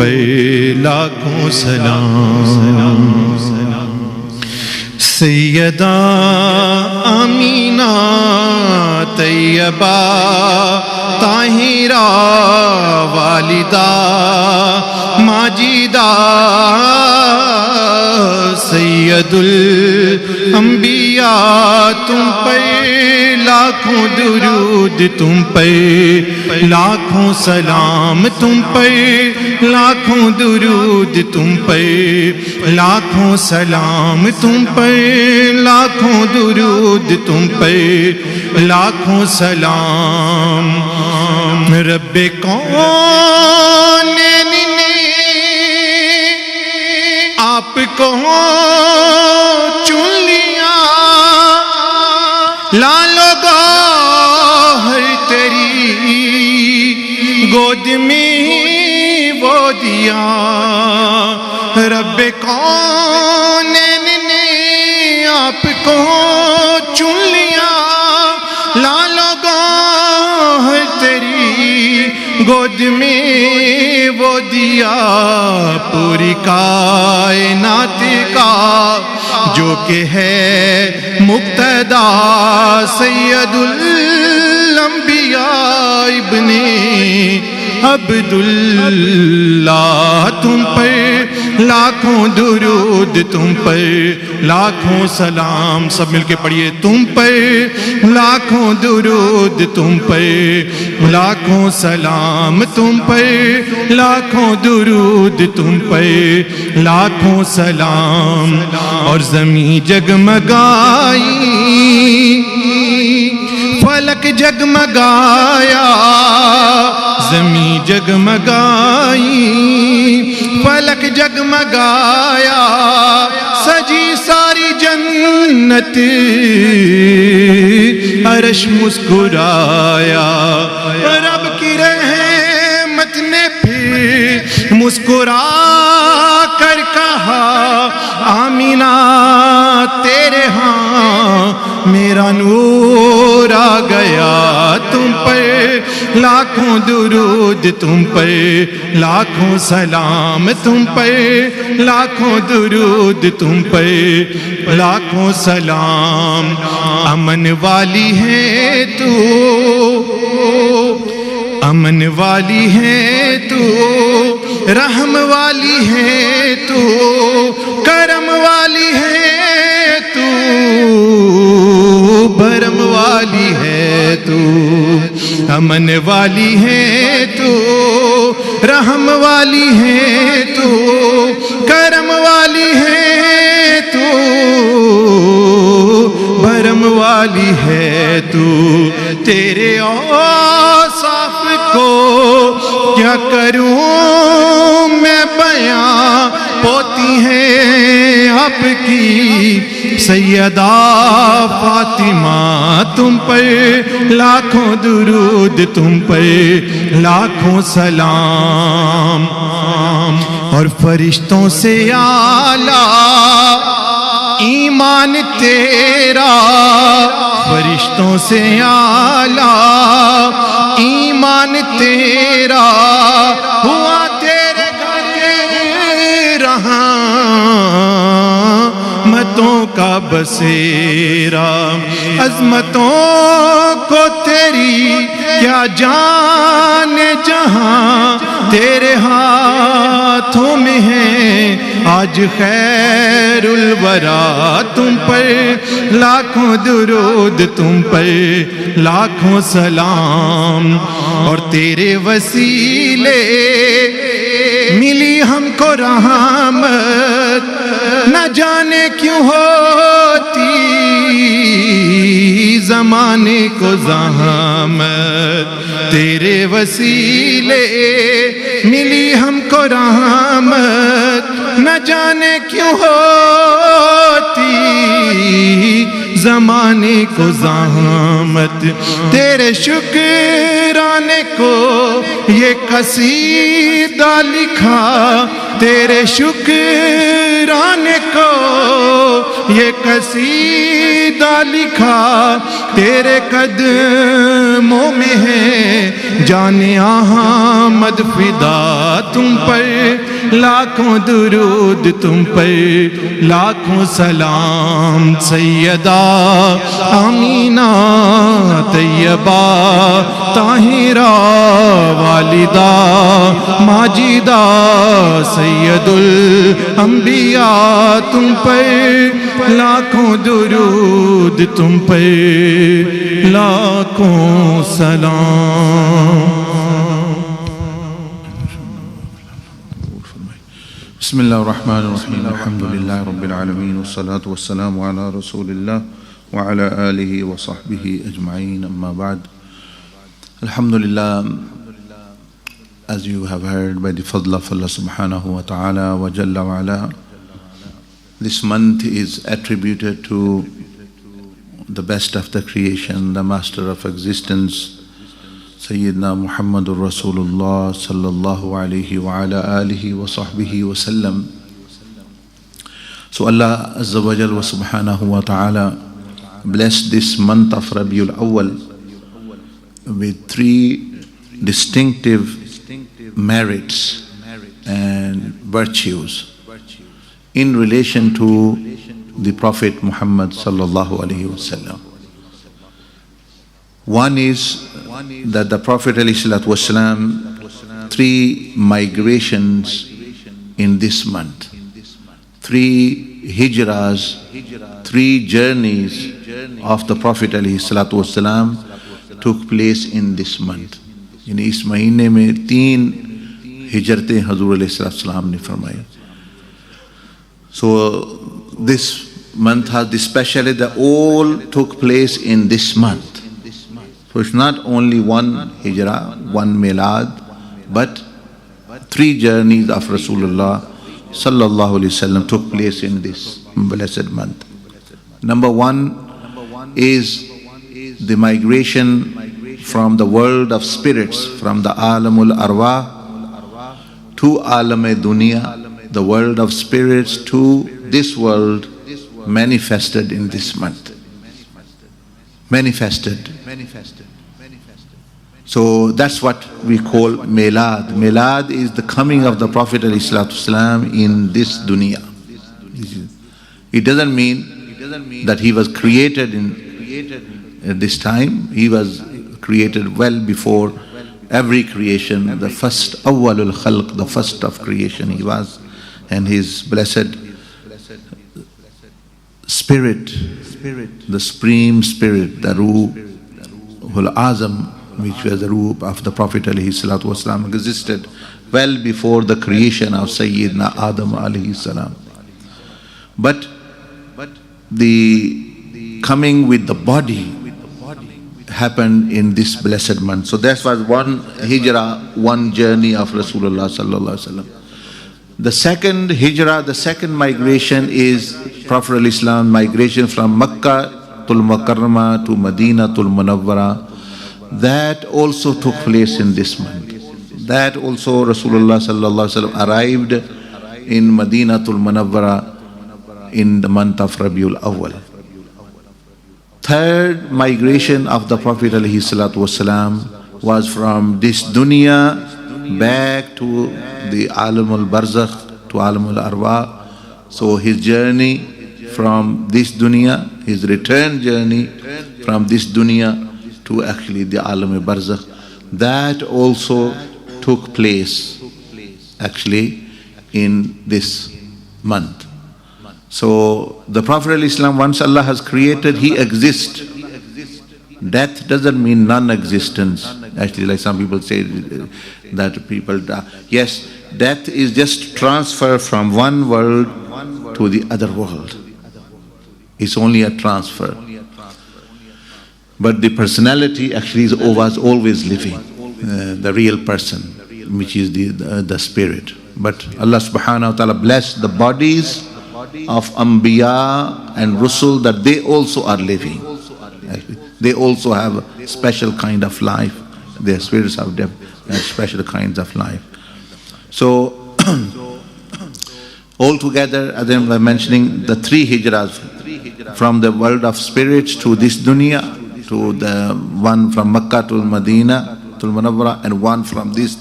پر لاکھوں سلام۔ سیدہ آمینہ طیبہ طاہرہ والدہ ماجدہ، سید الانبیاء تم پر لاکھوں درود، تم پر لاکھوں سلام، تم پر لاکھوں درود، تم پر لاکھوں سلام، تم پر لاکھوں درود، تم پر لاکھوں سلام۔ رب کونین نے آپ کو چن لیا، لالو گوہر تیری گود میں وہ دیا۔ رب کونین نے آپ کو چن لیا، لالو گوہر تیری گود میں وہ دیا۔ پوری کائنات کا جو کہ ہے مقتدا، سید الانبیاء ابن عبداللہ، تم پر لاکھوں درود، تم پر لاکھوں سلام۔ سب مل کے پڑھیے، تم پر لاکھوں درود، تم پر لاکھوں سلام، تم پر لاکھوں درود، تم پر لاکھوں سلام۔ اور زمین جگمگائی، فلک جگمگایا، زمین جگمگائی، فلک جگمگایا، سجی ساری جنت، عرش مسکرایا۔ رب کی رحمت نے پھر مسکرا کر کہا، آمینہ تیرے ہاں میرا نور آ گیا۔ تم پر لاکھوں درود، تم پر لاکھوں سلام، تم پر لاکھوں درود، تم پر لاکھوں سلام۔ امن والی ہے تو، امن والی ہے تو، رحم والی ہے تو، کرم والی ہے تو، بھرم والی ہے تو، امن والی ہے تو، رحم والی ہے تو، کرم والی ہے تو، بھرم والی ہے تو۔ تیرے اوصاف کو کیا کروں میں بیاں، پوتی ہے آپ کی سیدہ فاطمہ، تم پر لاکھوں درود، تم پر لاکھوں سلام۔ اور فرشتوں سے اعلیٰ ایمان تیرا، فرشتوں سے اعلیٰ ایمان تیرا، ہوا تیرے گھر رحمتوں کا بسیرا۔ عظمتوں کو تیری کیا جانے جہاں، تیرے ہاتھوں میں ہے آج خیر الورا۔ تم پر لاکھوں درود، تم پر لاکھوں سلام۔ اور تیرے وسیلے ملی ہم کو رحمت، نہ جانے کیوں ہوتی زمانے کو زحمت۔ تیرے وسیلے ملی ہم کو رحمت، نہ جانے کیوں ہوتی زمانے کو زحمت۔ تیرے شکرانے کو یہ قصیدہ لکھا، تیرے شکر شکران کو یہ قصیدہ لکھا تیرے قدموں میں ہے جان احمد فدا تم پر لاکھوں درود تم پر لاکھوں سلام سیدہ آمینہ طیبہ طاہرہ والدہ ماجدہ سید الانبیاء تم پر لاکھوں درود تم پر لاکھوں سلام. بسم الله الرحمن الرحيم الحمد لله رب العالمين والصلاة والسلام على رسول الله وعلى آله وصحبه أجمعين أما بعد. Alhamdulillah, as you have heard by the fadl of Allah subhanahu wa ta'ala wa jalla wa ala, this month is attributed to the best of the creation, the master of existence, Sayyidina Muhammadur Rasulullah sallallahu alayhi wa ala alihi wa sahbihi wa sallam. So Allah Azza wa Jal wa subhanahu wa ta'ala blessed this month of Rabiul Awwal with three distinctive merits and virtues in relation to the Prophet Muhammad sallallahu alayhi wa sallam. One is that the Prophet ﷺ, three migrations in this month, three hijrahs, three journeys of the Prophet ﷺ took place in this month. In इस महीने में 3 हिजरतें हजूर ﷺ ने फरमाई. So this month has the speciality that all took place in this month. So it's not only one hijrah, one milad, but 3 journeys of Rasulullah sallallahu alaihi wasallam took place in this blessed month. Number 1 is the migration from the world of spirits, from the alamul arwah to alam-e dunya, the world of spirits to this world, manifested in this month. Manifested. So that's what we call Milad. Milad is the coming of the Prophet ﷺ in this dunya. It doesn't mean that he was created at this time. He was created well before every creation. The first awwalul khalq, the first of creation he was. And his blessed spirit, the supreme spirit, the Ruhul Azam, which was the Ruh of the Prophet ﷺ, existed well before the creation of Sayyidina Adam alayhi salam. But the coming with the body happened in this blessed month. So that was one hijrah, one journey of Rasulullah sallallahu alaihi wasallam. The second hijrah, the second migration is Prophet ﷺ migration from Makkah tul Mukarramah to Madinah tul Munawwara. That also took place in this month. That also Rasulullah sallallahu alaihi wasallam arrived in Madinah tul Munawwara in the month of Rabiul Awwal. Third migration of the Prophet ﷺ was from this dunya back to the Alamul Barzakh, to Alamul Arwah. So his journey from this dunya, his return journey from this dunya to actually the Alamul Barzakh, that also took place actually in this month. So the Prophet ﷺ, once Allah has created, he exists. Death doesn't mean non-existence. Actually, like some people say that people die. Yes, death is just transfer from one world to the other world. It's only a transfer. But the personality actually was always living, the real person, which is the spirit. But Allah subhanahu wa ta'ala blessed the bodies of Anbiya and Rusul that they also are living. They also have a special kind of life. Their spirits have special kinds of life. So Altogether, as I was mentioning, the three hijras, from the world of spirits to this dunya, to the one from Makkah to Medina, to Munawwara, and one from this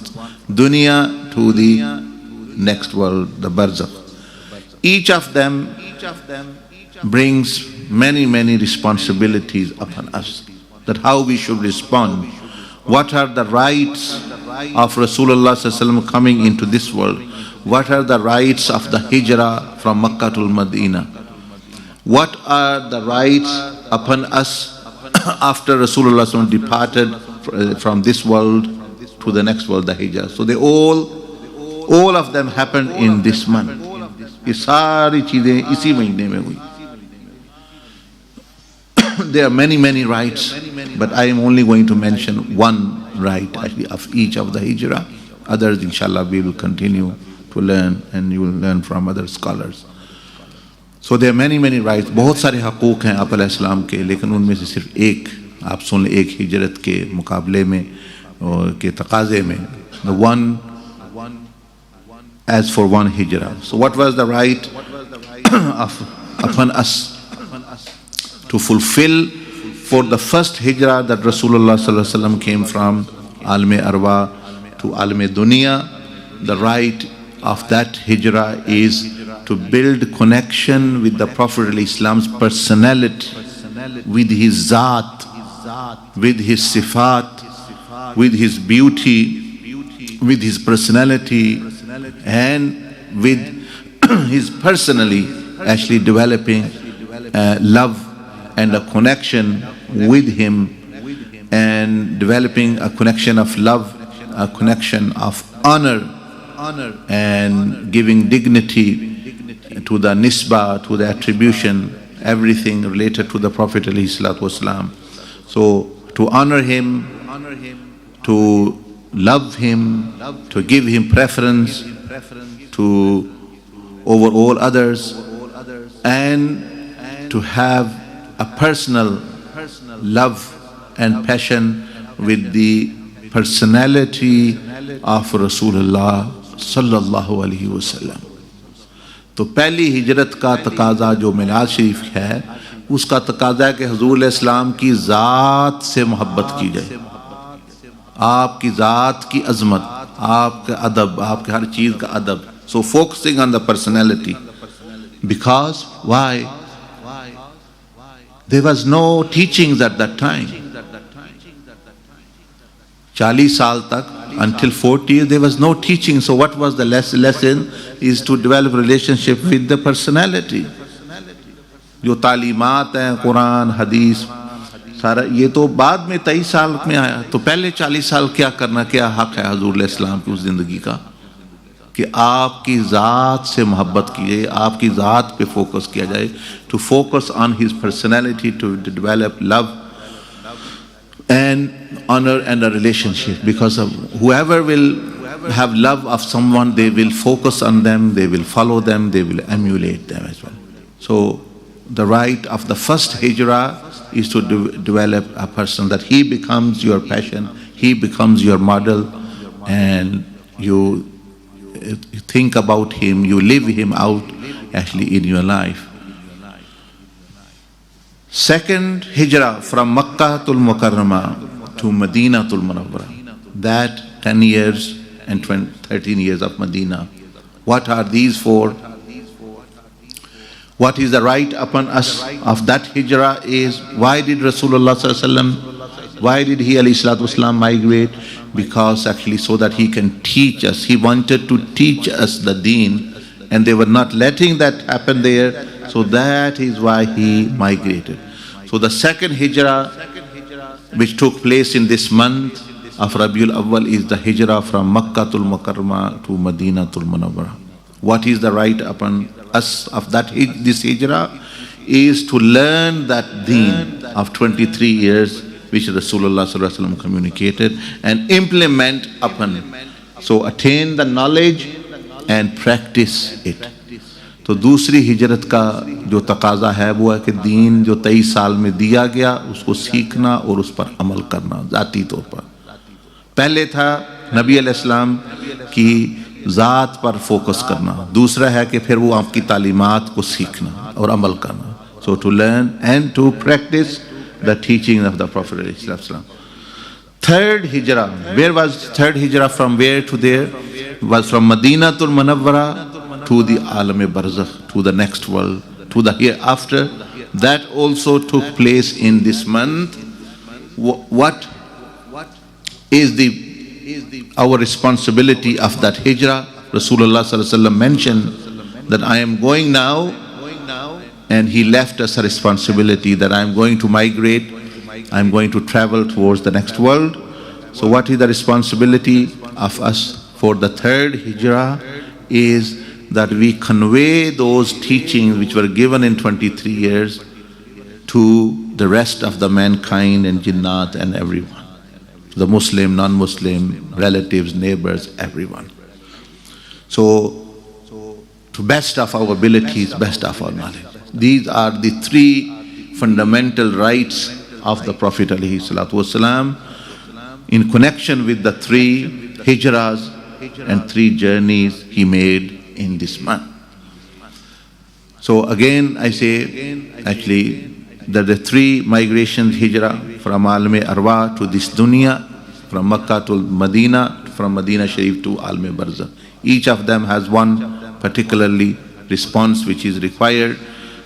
dunya to the next world, the barzakh. Each of them brings many, many responsibilities upon us, that how we should respond. What are the rights of Rasulullah sallallahu alaihi wasallam coming into this world? What are the rights of the hijrah from Makkah to Medina? What are the rights upon us after Rasulullah sallallahu alaihi wasallam departed from this world to the next world, the hijrah? So they all of them happened in this month. ये सारी चीजें इसी महीने में हुई. There are many, many rights, but I am only going to mention one right actually of each of the hijrah. Others, inshallah, we will continue to learn, and you will learn from other scholars. So there are many, many rights. बहुत सारे हकूक़ हैं आप अलैहिस्सलाम के, लेकिन उनमें से सिर्फ एक आप सुन लें, एक हिजरत के मुकाबले में और के तकाज़े में. The one, as for one hijrah. So what was the right upon us to fulfill for the first hijrah that Rasulullah sallallahu alaihi wasallam came from Alme Arwa to Alme Dunya? The right of that hijrah is to build connection with the Prophet Islam's personality, with his zat, with his sifat, with his beauty, with his personality, and with his personally actually developing love and a connection with him, and developing a connection of love, a connection of honor, and giving dignity to the nisbah, to the attribution, everything related to the Prophet ﷺ. So to honor him, to love him, to give him preference to over all others, and to have a personal love and passion with the personality of Rasulullah sallallahu alaihi wasallam. तो पहली हिजरत का तकाजा जो मिलाद शरीफ है, उसका तकाजा है कि हुजूर इस्लाम की ज़ात से मोहब्बत की जाए, आपकी ज़ात की अज़मत, आपका अदब, आपके हर चीज़ का अदब. So focusing on the personality. Because why? There was no teachings at that time. 40 साल तक, until 40 years, there was no teaching. So what was the lesson? Is to develop relationship with the personality. जो तालीमात हैं, कुरान, हदीस, सारा ये तो बाद में 23 साल में आया. तो पहले 40 साल क्या करना, क्या हक है हुजूर इस्लाम की उस जिंदगी का, कि आपकी ज़ात से मोहब्बत की जाए, आपकी ज़ात पे फोकस किया जाए. To focus on his personality, to develop love and honor and a relationship. Because of whoever will have love of someone, they will focus on them, they will follow them, they will emulate them as well. So the right of the first hijrah is to develop a person that he becomes your passion, he becomes your model, and you think about him, you live him out actually in your life. Second hijrah from Makkah tul Mukarramah to Medina tul Munawwara. That 10 years and 13 years of Medina. What are these for? What is the right upon us of that hijrah is, why did Rasulullah sallallahu alaihi wasallam, why did he alayhi salatu wasalam migrate? Because actually so that he can teach us. He wanted to teach us the deen, and they were not letting that happen there. So that is why he migrated. So the second hijrah which took place in this month of Rabiul Awwal is the hijrah from Makkah tul Mukarramah to Medina tul Munawwara. What is the right upon us of that this hijrah is to learn that deen of 23 years which Rasulullah sallallahu alaihi wasallam communicated, and implement upon. So attain the knowledge and practice it. तो दूसरी हिजरत का जो तकाजा है वो है कि दीन जो 23 साल में दिया गया उसको सीखना और उस पर अमल करना ज़ाती तौर पर. पहले था नबी अलैहिस्सलाम की ذات پر فوکس کرنا. دوسرا ہے کہ پھر وہ آپ کی تعلیمات کو سیکھنا اور عمل کرنا. So to learn and to practice the teaching of the Prophet ﷺ. Third hijrah. Where was third hijrah? From where to there? Was from Madinatul Munawwara to the Alam-e Barzakh, to the next world, to the hereafter. That also took place in this month. What is our responsibility of that hijrah? Rasulullah sallallahu alaihi wasallam mentioned that I am going now, and he left us a responsibility that I am going to migrate, I am going to travel towards the next world. So what is the responsibility of us for the third hijrah? Is that we convey those teachings which were given in 23 years to the rest of the mankind and jinnat and everyone. The Muslim, non-Muslim, relatives, neighbors, everyone. So, to best of our abilities, best of our knowledge. These are the three fundamental rights of the Prophet ﷺ in connection with the three hijrahs and three journeys he made in this month. So again I say, actually, that the three migrations hijrah from Alam-e Arwah to this dunya, from Makkah to Medina, from Medina Sharif to Alam-e Barzakh. Each of them has one particularly response which is required.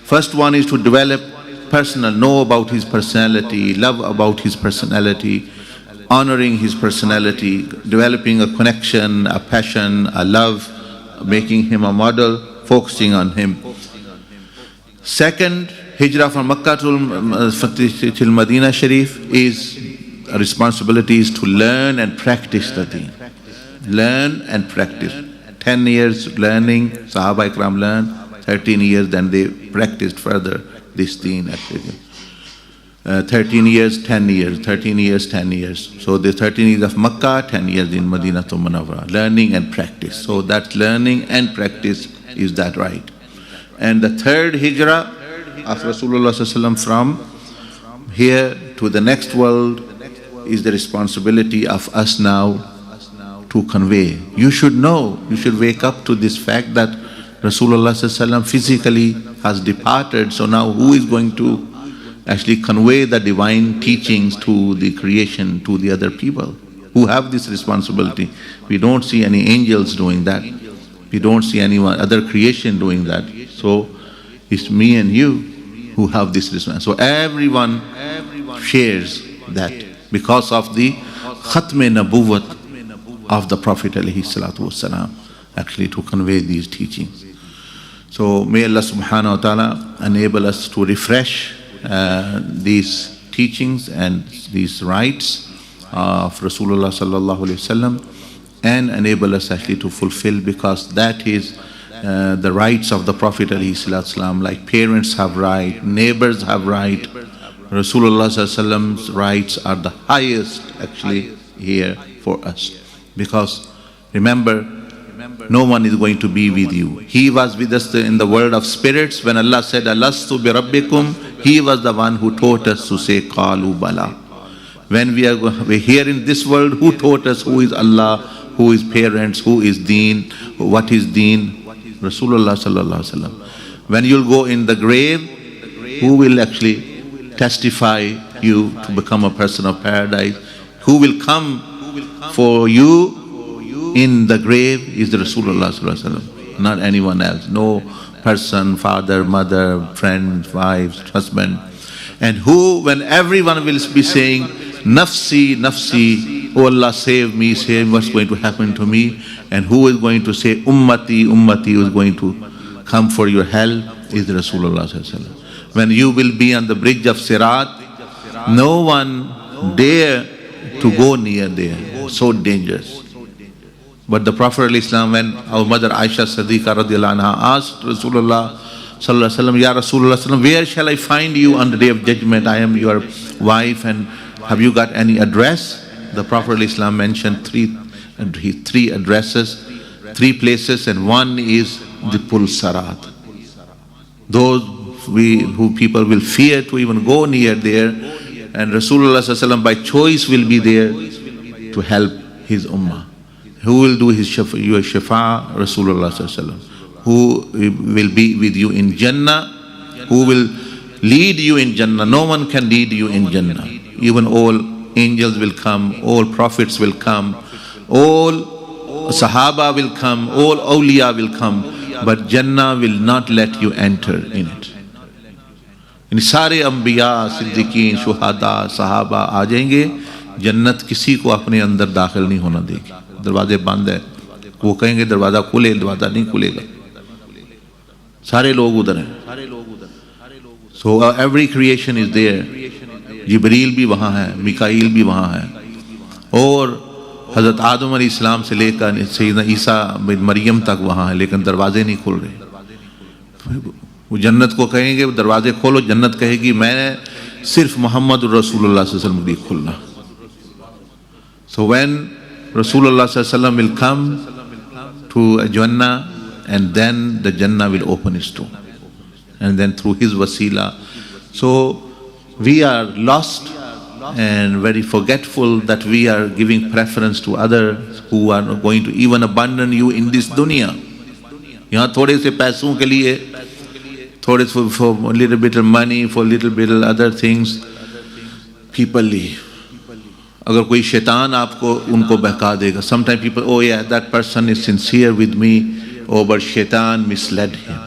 First one is to develop personal, know about his personality, love about his personality, honoring his personality, developing a connection, a passion, a love, making him a model, focusing on him. Second, hijrah from Makkah to Medina Sharif is a responsibility is to learn and practice the deen. Learn and practice. 10 years learning, Sahaba Ikram learned, 13 years then they practiced further this deen activity. 13 years, 10 years, 13 years, 10 years. So the 13 years of Makkah, 10 years in Medina to Munawwara. Learning and practice. So that learning and practice is that right. And the third hijrah of Rasulullah ﷺ from here to the next world is the responsibility of us now to convey. You should know, you should wake up to this fact that Rasulullah ﷺ physically has departed. So now who is going to actually convey the divine teachings to the creation, to the other people who have this responsibility? We don't see any angels doing that. We don't see any other creation doing that. So it's me and you who have this responsibility. So everyone shares that because of the Khatm-e Nabuwwat of the Prophet ﷺ, actually to convey these teachings. So may Allah subhanahu wa ta'ala enable us to refresh these teachings and these rights of Rasulullah sallallahu alaihi wasallam, and enable us actually to fulfill, because that is the rights of the Prophet alaihi wasallam. Like parents have right, neighbors have right, Rasulullah sallallahu alaihi wasallam's rights are the highest actually here for us. Because remember, no one is going to be with you. He was with us in the world of spirits. When Allah said, Alastu bi Rabbikum, He was the one who taught us to say, Qalu Bala. When we're here in this world, who taught us who is Allah, who is parents, who is deen, what is deen? Rasulullah sallallahu alaihi wasallam. When you'll go in the grave, who will actually testify you to become a person of paradise? Who will come for you in the grave is the Rasulullah sallallahu alaihi wasallam, not anyone else. No person, father, mother, friend, wives, husband. And who, when everyone will be saying, Nafsi, Nafsi, oh Allah, save me, what's going to happen to me? And who is going to say, Ummati, Ummati, who is going to come for your help is the Rasulullah sallallahu alaihi wasallam. When you will be on the bridge of Sirat, no one dare to go near there, so dangerous. But the Prophet ﷺ, when our mother Aisha Siddiqa radiallahu anha asked Rasulullah sallallahu alaihi wasallam, Ya Rasulullah, where shall I find you on the day of judgment? I am your wife, and have you got any address? The Prophet ﷺ mentioned three addresses, three places, and one is the Pul Sarat. Those who people will fear to even go near there, and Rasulullah sallallahu alaihi wasallam by choice will be there to help his ummah. who will do your shafa? Rasulullah sallallahu alaihi wasallam. Who will be with you in Jannah? Who will lead you in Jannah? No one can lead you in Jannah. Even all angels will come, all prophets will come, all Sahaba will come, all awliya will come, but Jannah will not let you enter in it. ان سارے انبیاء، صدیقین، شہداء، صحابہ آ جائیں گے، جنت کسی کو اپنے اندر داخل نہیں ہونا دے گی. دروازے بند ہے، وہ کہیں گے دروازہ کھلے، دروازہ نہیں کھلے گا. سارے لوگ ادھر ہیں. So every creation is there. جبریل بھی وہاں ہے، میکائیل بھی وہاں ہے، اور حضرت آدم علیہ السلام سے لے کر سیدنا عیسیٰ بن مریم تک وہاں ہے، لیکن دروازے نہیں کھل رہے. وہ جنت کو کہیں گے دروازے کھولو، جنت کہے گی میں نے صرف محمد رسول اللہ صلی اللہ علیہ وسلم کے لیے کھلنا. So when Rasulullah sallallahu alaihi wasallam will come to a Jannah, and then the Jannah will open its door, and then through his wasila. So we are lost and very forgetful that we are giving preference to others who are going to even abandon you in this dunya. یہاں تھوڑے سے پیسوں کے لیے، تھوڑے for a little bit of money, for a little bit of other things, people leave. اگر کوئی شیطان آپ کو ان کو بہکا دے گا. Sometimes people, oh yeah, that person is sincere with me, oh but shaitan misled him.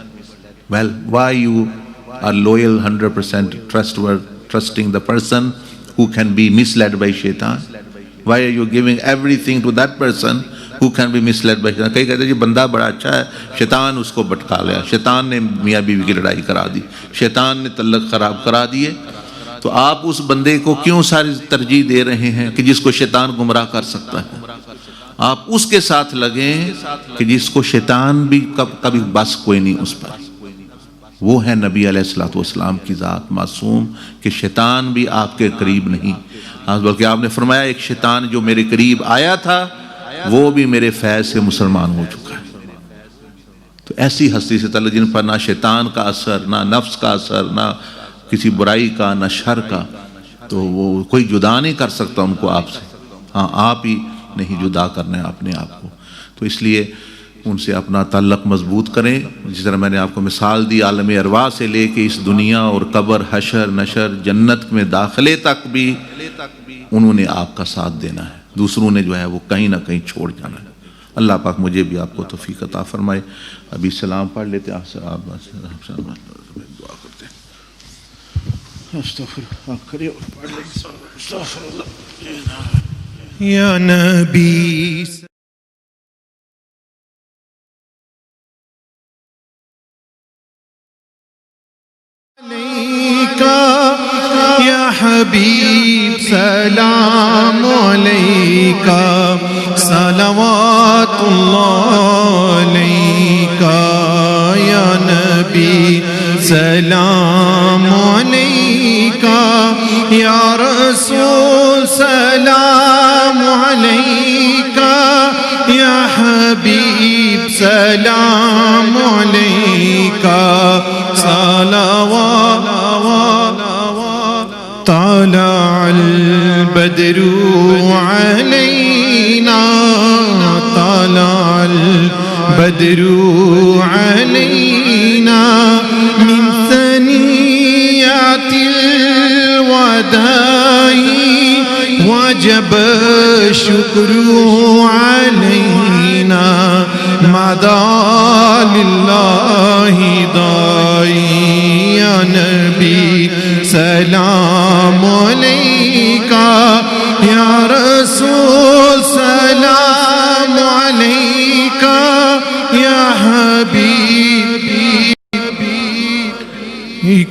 Well, why you are loyal 100% trusting the person who can be misled by shaitan? Why are you giving everything to that person who can be misled by shaitan? کئی کہتے ہیں جی بندہ بڑا اچھا ہے، شیطان اس کو بھٹکا لیا، شیطان نے میاں بیوی کی لڑائی کرا دی، شیطان نے تعلق خراب کرا دیے. تو آپ اس بندے کو کیوں ساری ترجیح دے رہے ہیں کہ جس کو شیطان گمراہ کر سکتا ہے؟ آپ اس کے ساتھ لگیں کہ جس کو شیطان بھی کبھی بس کوئی نہیں اس پر. وہ ہے نبی علیہ الصلوۃ والسلام کی ذات معصوم، کہ شیطان بھی آپ کے قریب نہیں. بلکہ آپ نے فرمایا ایک شیطان جو میرے قریب آیا تھا وہ بھی میرے فیض سے مسلمان ہو چکا ہے. تو ایسی ہستی سے تعلق جن پر نہ شیطان کا اثر، نہ نفس کا اثر، نہ کسی برائی کا، نہ شر کا، تو وہ کوئی جدا نہیں کر سکتا ان کو آپ سے. ہاں آپ ہی نہیں جدا کرنا ہے اپنے آپ کو. تو اس لیے ان سے اپنا تعلق مضبوط کریں. جس طرح میں نے آپ کو مثال دی، عالم ارواح سے لے کے اس دنیا اور قبر، حشر، نشر، جنت میں داخلے تک بھی انہوں نے آپ کا ساتھ دینا ہے. دوسروں نے جو ہے وہ کہیں نہ کہیں چھوڑ جانا ہے. اللہ پاک مجھے بھی آپ کو توفیق عطا فرمائے. ابھی سلام پڑھ لیتے ہیں. آپ دعا کرتے ہیں. یا نبی یا حبیب سلام علیکہ، صلوات اللہ علیکہ. یا نبی سلام علیکہ، یا رسول سلام علیکہ، یا حبیب سلام علیکہ. صلوات طلع البدر علینا، طلع البدر علینا من ثنیات الوداع، وجب الشکر علینا مدى للہ داعی. یا نبی سلام علیکہ، یا رسول سلام علیکہ، یا حبیب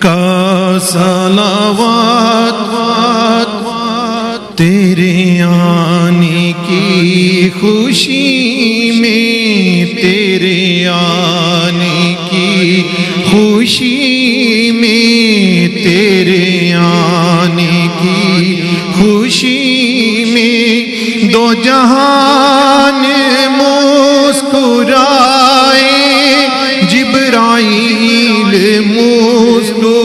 کا صلوات. تیرے آنے کی خوشی میں، تیرے آنے کی خوشی میں، تیرے آنے کی خوشی میں دو جہان مسکرائے، جبرائیل مسکرائے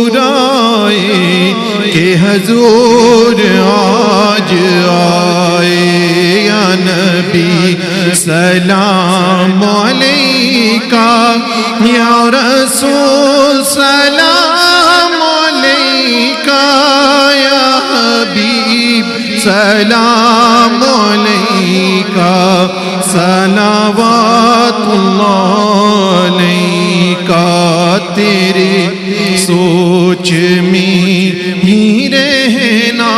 کہ حضور آج آئے. یا نبی سلام علیکہ یا رسول سلام علیکہ یا حبیب سلام علیکہ صلوات اللہ علیکہ تیرے سوچ میں ہی رہنا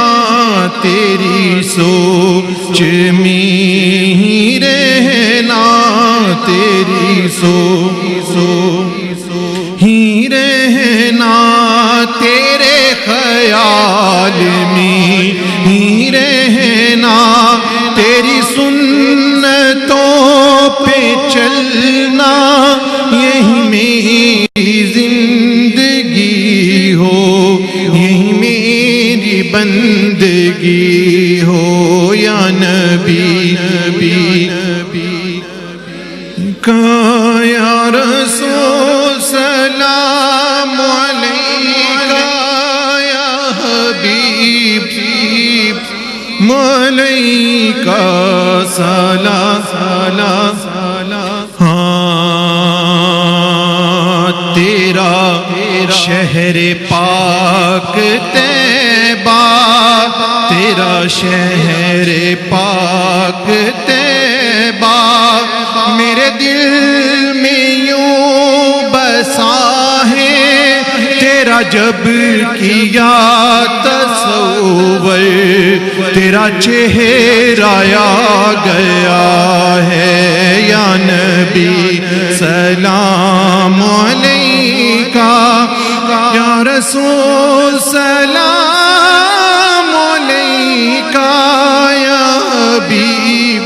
تیری سوچ میں ہی رہنا تیری سوچ ہی رہنا تیرے خیال میں ہی رہنا تیری سنتوں پہ چلنا یہی میری زندگی ہو یہی میری بندگی ہو یا نبی نبی کا یا رسول سلام علیکہ یا حبیب علیکہ سلام تیرا شہر پاک طیبہ تیرا شہر پاک طیبہ میرے دل میں یوں بسا ہے تیرا جب کیا تصور تیرا چہرہ آ گیا ہے یا نبی سلام علیکہ یا رسول سلام علیکہ یا حبیب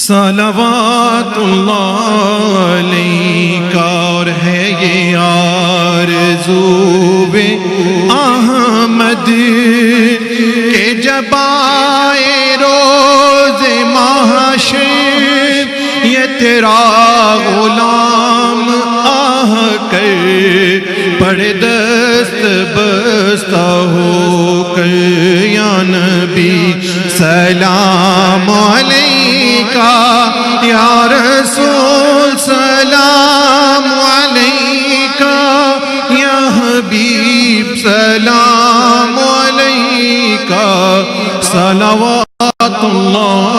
صلوات اللہ علیکہ اور ہے یہ آرزو احمد کہ جب آئے روز محشر یہ تیرا غلام آہ کر پڑے دست بستہ ہو کر یا نبی سلام علیکہ یا رسول سلام علیکہ یا حبیب سلام علیکہ صلوات اللہ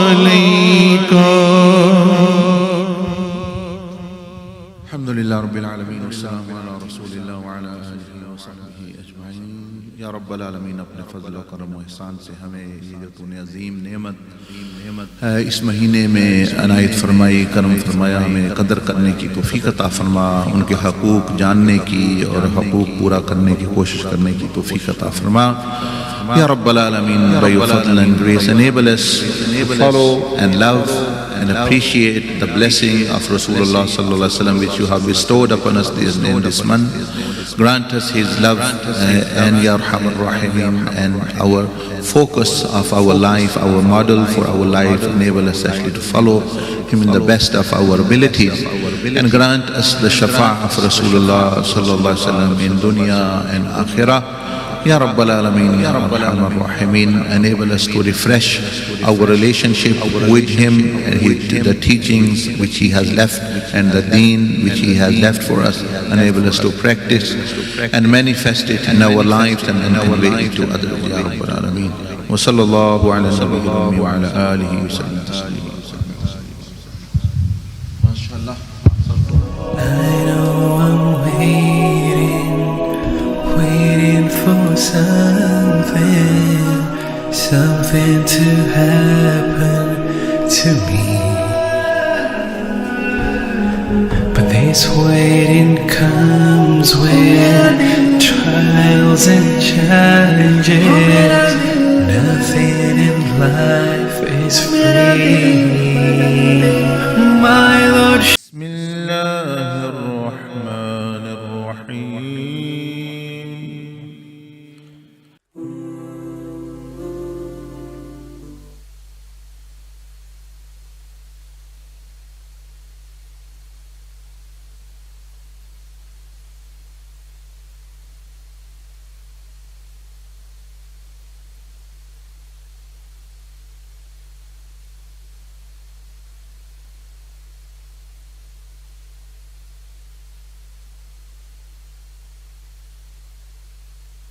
علیکہ الحمدللہ رب العالمین والسلام علی رسول اللہ وعلی آلہ وصحبہ اجمعین یا رب العالمین اپنے فضل و کرم و احسان سے ہمیں یہ جو تو نے عظیم نعمت اس مہینے میں عنایت فرمائی کرم فرمایا ہمیں قدر کرنے کی توفیق عطا فرما ان کے حقوق جاننے کی اور حقوق پورا کرنے کی کوشش کرنے کی توفیق عطا فرما یا رب العالمین by your fadl and grace enable us to follow and love and appreciate the blessing of Rasulullah sallallahu alaihi wasallam which you have bestowed upon us in this month. Grant us his love and Ya Arhamar Rahimin and our focus of our life, our model for our life. Enable us actually to follow him in the best of our abilities and grant us the shafa'ah of Rasulullah sallallahu alaihi wasallam in dunya and akhirah. Ya Rabbal Alameen, Ya Arhamar Rahimin, enable us to refresh our relationship with him and the teachings which he has left and the deen which he has left for us. Enable us to practice and manifest it in our lives and convey it to others. Ya Rabbal Alameen. Wa sallallahu ala nabiyyina wa ala alihi wa sallam. MashaAllah. I know I'm waiting for something to happen to me. But this waiting comes with trials and challenges. Nothing in life is free. My Lord,